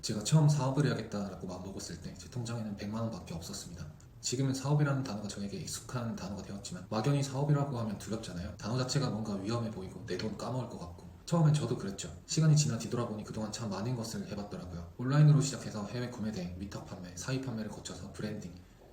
제가 처음 사업을 해야겠다라고 마음먹었을 때 제 통장에는 100만 원밖에 없었습니다. 지금은 사업이라는 단어가 저에게 익숙한 단어가 되었지만 막연히 사업이라고 하면 두렵잖아요. 단어 자체가 뭔가 위험해 보이고 내 돈 까먹을 것 같고 처음엔 저도 그랬죠. 시간이 지나 뒤돌아보니 그동안 참 많은 것을 해봤더라고요. 온라인으로 시작해서 해외 구매 대행, 위탁 판매, 사입 판매를 거쳐서 브랜딩,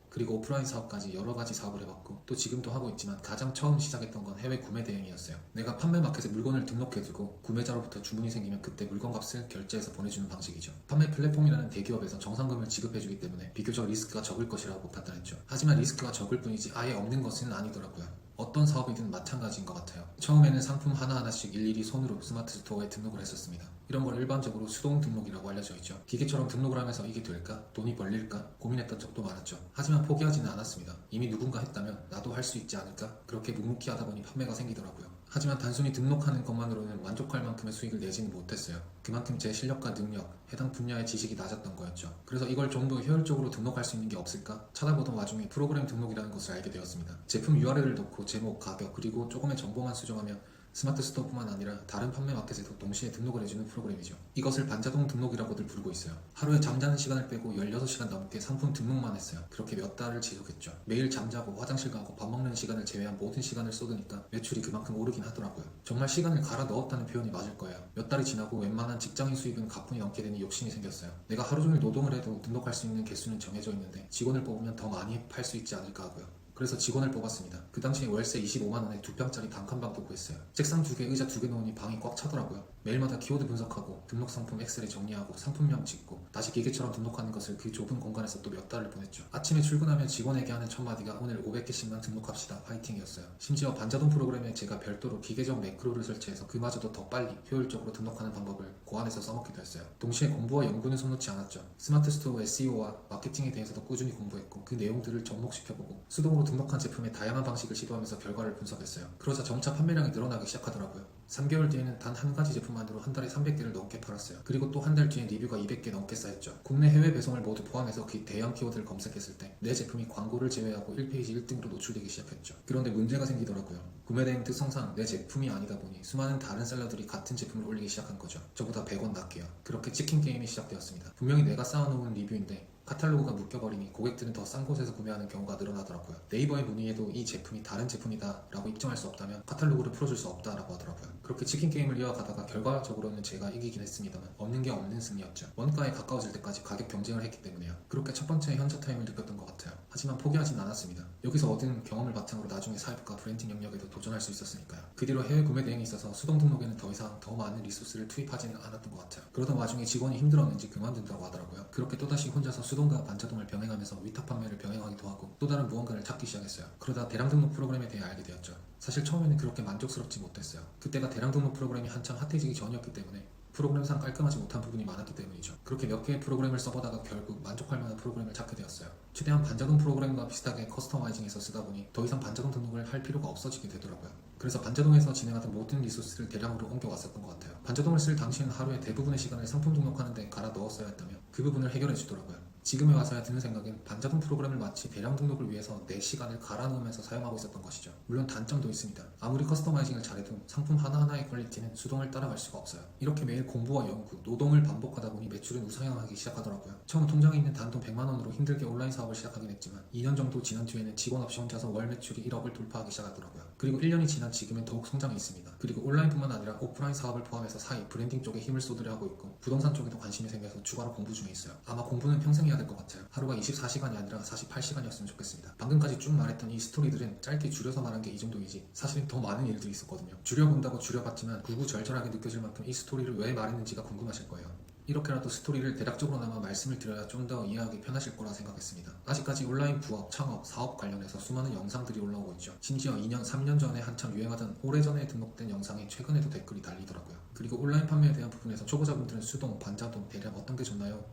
그리고 오프라인 사업까지 여러 가지 사업을 해봤고 또 지금도 하고 있지만 가장 처음 시작했던 건 해외 구매 대행이었어요. 내가 판매 마켓에 물건을 등록해두고 구매자로부터 주문이 생기면 그때 물건값을 결제해서 보내주는 방식이죠. 판매 플랫폼이라는 대기업에서 정상금을 지급해주기 때문에 비교적 리스크가 적을 것이라고 판단했죠. 하지만 리스크가 적을 뿐이지 아예 없는 것은 아니더라고요. 어떤 사업이든 마찬가지인 것 같아요. 처음에는 상품 하나하나씩 일일이 손으로 스마트 스토어에 등록을 했었습니다. 이런 걸 일반적으로 수동 등록이라고 알려져 있죠. 기계처럼 등록을 하면서 이게 될까? 돈이 벌릴까? 고민했던 적도 많았죠. 하지만 포기하지는 않았습니다. 이미 누군가 했다면 나도 할 수 있지 않을까? 그렇게 묵묵히 하다 보니 판매가 생기더라고요. 하지만 단순히 등록하는 것만으로는 만족할 만큼의 수익을 내지는 못했어요. 그만큼 제 실력과 능력, 해당 분야의 지식이 낮았던 거였죠. 그래서 이걸 좀 더 효율적으로 등록할 수 있는 게 없을까 찾아보던 와중에 프로그램 등록이라는 것을 알게 되었습니다. 제품 URL을 넣고 제목, 가격, 그리고 조금의 정보만 수정하면 스마트 스토어뿐만 아니라 다른 판매 마켓에도 동시에 등록을 해주는 프로그램이죠. 이것을 반자동 등록이라고들 부르고 있어요. 하루에 잠자는 시간을 빼고 16시간 넘게 상품 등록만 했어요. 그렇게 몇 달을 지속했죠. 매일 잠자고 화장실 가고 밥 먹는 시간을 제외한 모든 시간을 쏟으니까 매출이 그만큼 오르긴 하더라고요. 정말 시간을 갈아 넣었다는 표현이 맞을 거예요. 몇 달이 지나고 웬만한 직장인 수입은 가뿐히 넘게 되니 욕심이 생겼어요. 내가 하루 종일 노동을 해도 등록할 수 있는 개수는 정해져 있는데 직원을 뽑으면 더 많이 팔 수 있지 않을까 하고요. 그래서 직원을 뽑았습니다. 그 당시에 월세 25만원에 2평짜리 단칸방도 구했어요. 책상 2개, 의자 2개 놓으니 방이 꽉 차더라고요. 매일마다 키워드 분석하고 등록 상품 엑셀에 정리하고 상품명 짓고 다시 기계처럼 등록하는 것을 그 좁은 공간에서 또 몇 달을 보냈죠. 아침에 출근하면 직원에게 하는 첫마디가 오늘 500개씩만 등록합시다 화이팅이었어요. 심지어 반자동 프로그램에 제가 별도로 기계적 매크로를 설치해서 그마저도 더 빨리 효율적으로 등록하는 방법을 고안해서 써먹기도 했어요. 동시에 공부와 연구는 손 놓지 않았죠. 스마트 스토어 SEO와 마케팅에 대해서도 꾸준히 공부했고 그 내용들을 접목시켜보고 수동으로 등록한 제품의 다양한 방식을 시도하면서 결과를 분석했어요. 그러자 점차 판매량이 늘어나기 시작하더라고요. 3개월 뒤에는 단 한 가지 제품만으로 한 달에 300개를 넘게 팔았어요. 그리고 또 한 달 뒤에 리뷰가 200개 넘게 쌓였죠. 국내 해외 배송을 모두 포함해서 그 대형 키워드를 검색했을 때 내 제품이 광고를 제외하고 1페이지 1등으로 노출되기 시작했죠. 그런데 문제가 생기더라고요. 구매대행 특성상 내 제품이 아니다 보니 수많은 다른 셀러들이 같은 제품을 올리기 시작한 거죠. 저보다 100원 낮게요. 그렇게 치킨 게임이 시작되었습니다. 분명히 내가 쌓아놓은 리뷰인데 카탈로그가 묶여버리니 고객들은 더 싼 곳에서 구매하는 경우가 늘어나더라고요. 네이버에 문의해도 이 제품이 다른 제품이다 라고 입증할 수 없다면 카탈로그를 풀어줄 수 없다라고 하더라고요. 그렇게 치킨 게임을 이어가다가 결과적으로는 제가 이기긴 했습니다만 없는 게 없는 승리였죠. 원가에 가까워질 때까지 가격 경쟁을 했기 때문에요. 그렇게 첫 번째 현자 타임을 느꼈던 것 같아요. 하지만 포기하진 않았습니다. 여기서 얻은 경험을 바탕으로 나중에 사입과 브랜딩 영역에도 도전할 수 있었으니까요. 그 뒤로 해외 구매 대행이 있어서 수동 등록에는 더 이상 더 많은 리소스를 투입하지는 않았던 것 같아요. 그러던 와중에 직원이 힘들었는지 그만둔다고 하더라고요. 그렇게 또다시 혼자서 수동과 반자동을 병행하면서 위탁 판매를 병행하기도 하고 또 다른 무언가를 찾기 시작했어요. 그러다 대량 등록 프로그램에 대해 알게 되었죠. 사실 처음에는 그렇게 만족스럽지 못했어요. 그때가 대량 등록 프로그램이 한참 핫해지기 전이었기 때문에 프로그램상 깔끔하지 못한 부분이 많았기 때문이죠. 그렇게 몇 개의 프로그램을 써보다가 결국 만족할 만한 프로그램을 찾게 되었어요. 최대한 반자동 프로그램과 비슷하게 커스터마이징해서 쓰다 보니 더 이상 반자동 등록을 할 필요가 없어지게 되더라고요. 그래서 반자동에서 진행하던 모든 리소스를 대량으로 옮겨왔었던 것 같아요. 반자동을 쓸 당시에는 하루에 대부분의 시간을 상품 등록하는 데 갈아 넣었어야 했다면 그 부분을 해결해 주더라고요. 지금에 와서야 드는 생각은 반자동 프로그램을 마치 대량 등록을 위해서 내 시간을 갈아 넣으면서 사용하고 있었던 것이죠. 물론 단점도 있습니다. 아무리 커스터마이징을 잘해도 상품 하나하나의 퀄리티는 수동을 따라갈 수가 없어요. 이렇게 매일 공부와 연구, 노동을 반복하다 보니 매출은 우상향하기 시작하더라고요. 처음 통장에 있는 단돈 100만 원으로 힘들게 온라인 사업을 시작하긴 했지만 2년 정도 지난 뒤에는 직원 없이 혼자서 월 매출이 1억을 돌파하기 시작하더라고요. 그리고 1년이 지난 지금은 더욱 성장해 있습니다. 그리고 온라인뿐만 아니라 오프라인 사업을 포함해서 사입, 브랜딩 쪽에 힘을 쏟으려 하고 있고 부동산 쪽에도 관심이 생겨서 추가로 공부 중에 있어요. 아마 공부는 평생 해야 될 것 같아요. 하루가 24시간이 아니라 48시간이었으면 좋겠습니다. 방금까지 쭉 말했던 이 스토리들은 짧게 줄여서 말한 게 이 정도이지 사실은 더 많은 일들이 있었거든요. 줄여본다고 줄여봤지만 구구절절하게 느껴질 만큼 이 스토리를 왜 말했는지가 궁금하실 거예요. 이렇게라도 스토리를 대략적으로나마 말씀을 드려야 좀 더 이해하기 편하실 거라 생각했습니다. 아직까지 온라인 부업, 창업, 사업 관련해서 수많은 영상들이 올라오고 있죠. 심지어 2년, 3년 전에 한참 유행하던 오래전에 등록된 영상이 최근에도 댓글이 달리더라고요. 그리고 온라인 판매에 대한 부분에서 초보자분들은 수동, 반자동, 대량 어떤 게 좋나요?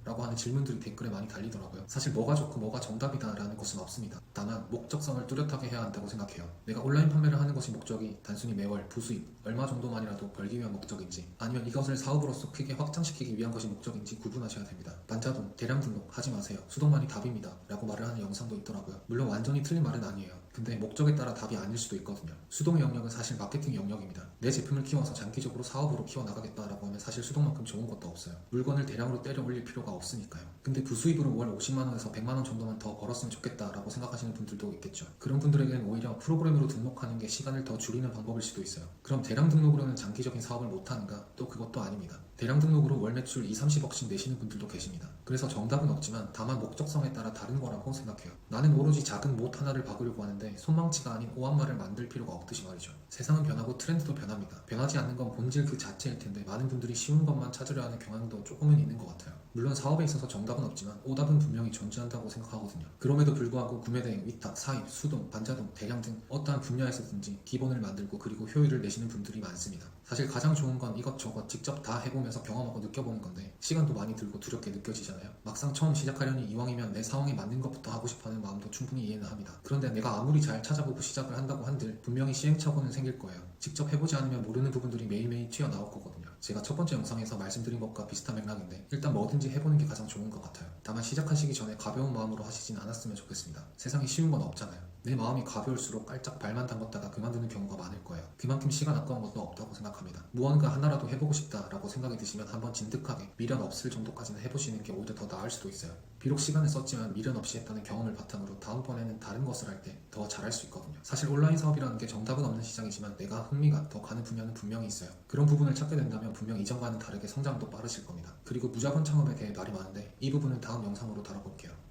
라고 하는 질문들이 댓글에 많이 달리더라고요. 사실 뭐가 좋고 뭐가 정답이다 라는 것은 없습니다. 다만 목적성을 뚜렷하게 해야 한다고 생각해요. 내가 온라인 판매를 하는 것이 목적이 단순히 매월 부수입 얼마 정도만이라도 벌기 위한 목적인지 아니면 이것을 사업으로서 크게 확장시키기 위한 것이 목적인지 구분하셔야 됩니다. 반자동, 대량 등록 하지 마세요. 수동만이 답입니다 라고 말을 하는 영상도 있더라고요. 물론 완전히 틀린 말은 아니에요. 근데 목적에 따라 답이 아닐 수도 있거든요. 수동의 영역은 사실 마케팅 영역입니다. 내 제품을 키워서 장기적으로 사업으로 키워나가겠다라고 하면 사실 수동만큼 좋은 것도 없어요. 물건을 대량으로 때려 올릴 필요가 없으니까요. 근데 부수입으로 월 50만원에서 100만원 정도만 더 벌었으면 좋겠다라고 생각하시는 분들도 있겠죠. 그런 분들에게는 오히려 프로그램으로 등록하는 게 시간을 더 줄이는 방법일 수도 있어요. 그럼 대량 등록으로는 장기적인 사업을 못하는가? 또 그것도 아닙니다. 대량 등록으로 월 매출 2, 30억씩 내시는 분들도 계십니다. 그래서 정답은 없지만 다만 목적성에 따라 다른 거라고 생각해요. 나는 오로지 작은 못 하나를 박으려고 하는데 손망치가 아닌 오한말을 만들 필요가 없듯이 말이죠. 세상은 변하고 트렌드도 변합니다. 변하지 않는 건 본질 그 자체일 텐데 많은 분들이 쉬운 것만 찾으려 하는 경향도 조금은 있는 것 같아요. 물론 사업에 있어서 정답은 없지만 오답은 분명히 존재한다고 생각하거든요. 그럼에도 불구하고 구매대행, 위탁, 사입, 수동, 반자동, 대량 등 어떠한 분야에서든지 기본을 만들고 그리고 효율을 내시는 분들이 많습니다. 사실 가장 좋은 건 이것저것 직접 다 해보면서 경험하고 느껴보는 건데 시간도 많이 들고 두렵게 느껴지잖아요. 막상 처음 시작하려니 이왕이면 내 상황에 맞는 것부터 하고 싶어하는 마음도 충분히 이해는 합니다. 그런데 내가 아무리 잘 찾아보고 시작을 한다고 한들 분명히 시행착오는 생길 거예요. 직접 해보지 않으면 모르는 부분들이 매일매일 튀어나올 거거든요. 제가 첫 번째 영상에서 말씀드린 것과 비슷한 맥락인데 일단 뭐든지 해보는 게 가장 좋은 것 같아요. 다만 시작하시기 전에 가벼운 마음으로 하시진 않았으면 좋겠습니다. 세상에 쉬운 건 없잖아요. 내 마음이 가벼울수록 깔짝 발만 담궜다가 그만두는 경우가 많을 거예요. 그만큼 시간 아까운 것도 없다고 생각합니다. 무언가 하나라도 해보고 싶다라고 생각이 드시면 한번 진득하게 미련 없을 정도까지는 해보시는 게 오히려 더 나을 수도 있어요. 비록 시간을 썼지만 미련 없이 했다는 경험을 바탕으로 다음번에는 다른 것을 할 때 더 잘할 수 있거든요. 사실 온라인 사업이라는 게 정답은 없는 시장이지만 내가 흥미가 더 가는 분야는 분명히 있어요. 그런 부분을 찾게 된다면 분명 이전과는 다르게 성장도 빠르실 겁니다. 그리고 무자본 창업에 대해 말이 많은데 이 부분은 다음 영상으로 다뤄볼게요.